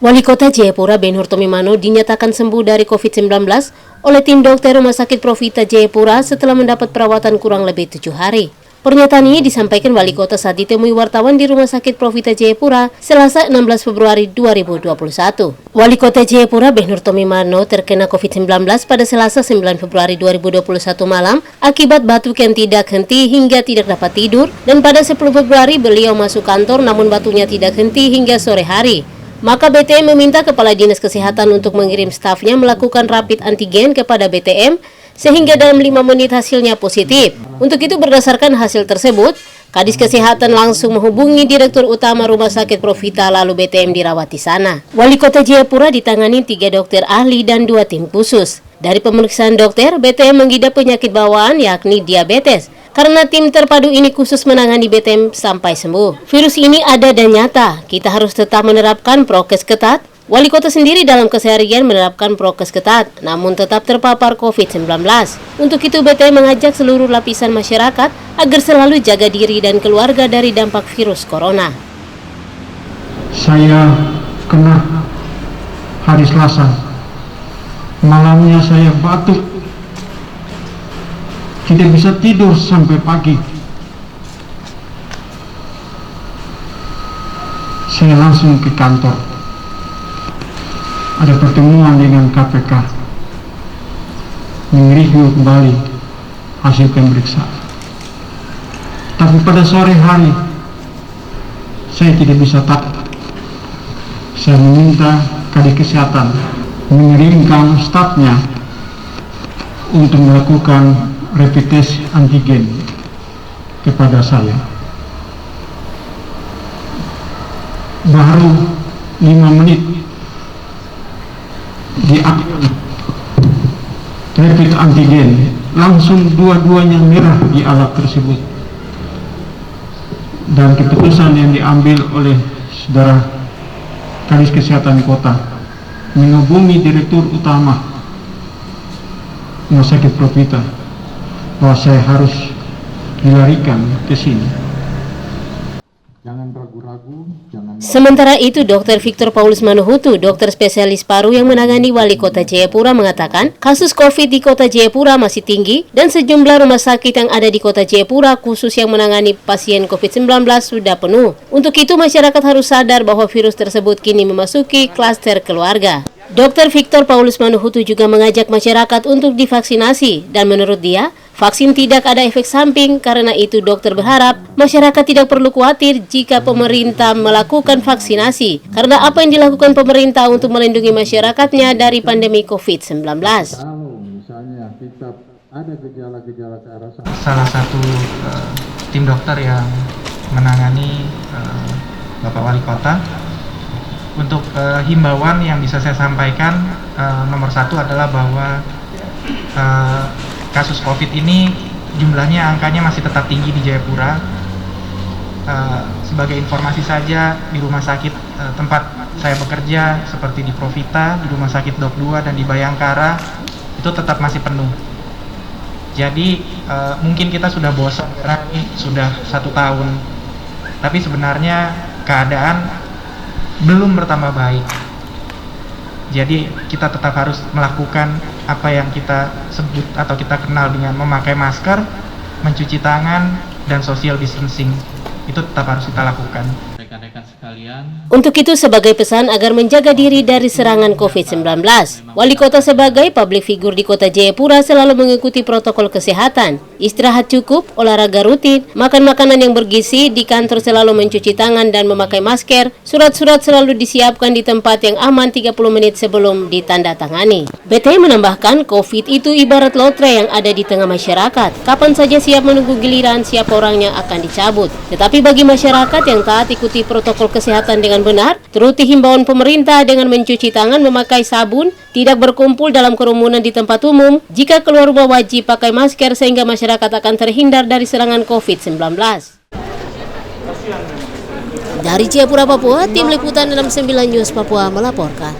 Wali Kota Jayapura Ben-Hur Tomimano dinyatakan sembuh dari COVID-19 oleh tim dokter Rumah Sakit Profita Jayapura setelah mendapat perawatan kurang lebih 7 hari. Pernyataan ini disampaikan Wali Kota saat ditemui wartawan di Rumah Sakit Profita Jayapura Selasa 16 Februari 2021. Wali Kota Jayapura Ben-Hur Tomimano terkena COVID-19 pada Selasa 9 Februari 2021 malam akibat batuk yang tidak henti hingga tidak dapat tidur, dan pada 10 Februari beliau masuk kantor namun batuknya tidak henti hingga sore hari. Maka BTM meminta Kepala Dinas Kesehatan untuk mengirim stafnya melakukan rapid antigen kepada BTM sehingga dalam 5 menit hasilnya positif. Untuk itu berdasarkan hasil tersebut, Kadis Kesehatan langsung menghubungi Direktur Utama Rumah Sakit Profita lalu BTM dirawat di sana. Wali Kota Jayapura ditangani 3 dokter ahli dan 2 tim khusus. Dari pemeriksaan dokter, BTM mengidap penyakit bawaan yakni diabetes. Karena tim terpadu ini khusus menangani BTM sampai sembuh. Virus ini ada dan nyata, kita harus tetap menerapkan prokes ketat. Wali Kota sendiri dalam keseharian menerapkan prokes ketat, namun tetap terpapar COVID-19. Untuk itu BTM mengajak seluruh lapisan masyarakat agar selalu jaga diri dan keluarga dari dampak virus corona. Saya kena hari Selasa, malamnya saya batuk, tidak bisa tidur sampai pagi. Saya langsung ke kantor. Ada pertemuan dengan KPK, mereview kembali hasil pemeriksaan. Tapi pada sore hari saya tidak bisa tahu. Saya meminta Kadis Kesehatan mengirimkan stafnya untuk melakukan rapid test antigen kepada saya. Baru 5 menit diambil rapid antigen, langsung dua-duanya merah di alat tersebut. Dan keputusan yang diambil oleh Saudara Kadis Kesehatan Kota menghubungi Direktur Utama Rumah Sakit Profita bahwa saya harus dilarikan ke sini. Jangan ragu-ragu, jangan. Sementara itu, Dr. Victor Paulus Manuhutu, dokter spesialis paru yang menangani Wali Kota Jayapura mengatakan, kasus COVID di Kota Jayapura masih tinggi dan sejumlah rumah sakit yang ada di Kota Jayapura khusus yang menangani pasien COVID-19 sudah penuh. Untuk itu, masyarakat harus sadar bahwa virus tersebut kini memasuki klaster keluarga. Dr. Victor Paulus Manuhutu juga mengajak masyarakat untuk divaksinasi dan menurut dia, vaksin tidak ada efek samping. Karena itu dokter berharap masyarakat tidak perlu khawatir jika pemerintah melakukan vaksinasi karena apa yang dilakukan pemerintah untuk melindungi masyarakatnya dari pandemi COVID-19. Kalau misalnya kita ada gejala-gejala ke arah sana. Salah satu tim dokter yang menangani Bapak Wali Kota. Untuk himbauan yang bisa saya sampaikan, nomor 1 adalah bahwa kasus COVID ini jumlahnya angkanya masih tetap tinggi di Jayapura. Sebagai informasi saja, di rumah sakit tempat saya bekerja seperti di Profita, di Rumah Sakit Dok 2 dan di Bayangkara itu tetap masih penuh. Jadi mungkin kita sudah bosan karena ini sudah 1 tahun, tapi sebenarnya keadaan belum bertambah baik. Jadi kita tetap harus melakukan apa yang kita sebut atau kita kenal dengan memakai masker, mencuci tangan, dan social distancing. Itu tetap harus kita lakukan. Rekan-rekan sekalian, untuk itu sebagai pesan agar menjaga diri dari serangan COVID-19, Wali Kota sebagai public figure di Kota Jayapura selalu mengikuti protokol kesehatan, istirahat cukup, olahraga rutin, makan makanan yang bergizi, di kantor selalu mencuci tangan dan memakai masker, surat-surat selalu disiapkan di tempat yang aman 30 menit sebelum ditandatangani. BTM menambahkan, COVID itu ibarat lotre yang ada di tengah masyarakat, kapan saja siap menunggu giliran, siapa orangnya akan dicabut. Tetapi bagi masyarakat yang taat ikuti protokol kesehatan dengan benar, turuti himbauan pemerintah dengan mencuci tangan, memakai sabun, tidak berkumpul dalam kerumunan di tempat umum, jika keluar rumah wajib pakai masker sehingga masyarakat akan terhindar dari serangan COVID-19. Dari Jayapura, Papua, Tim Liputan 69 News Papua melaporkan.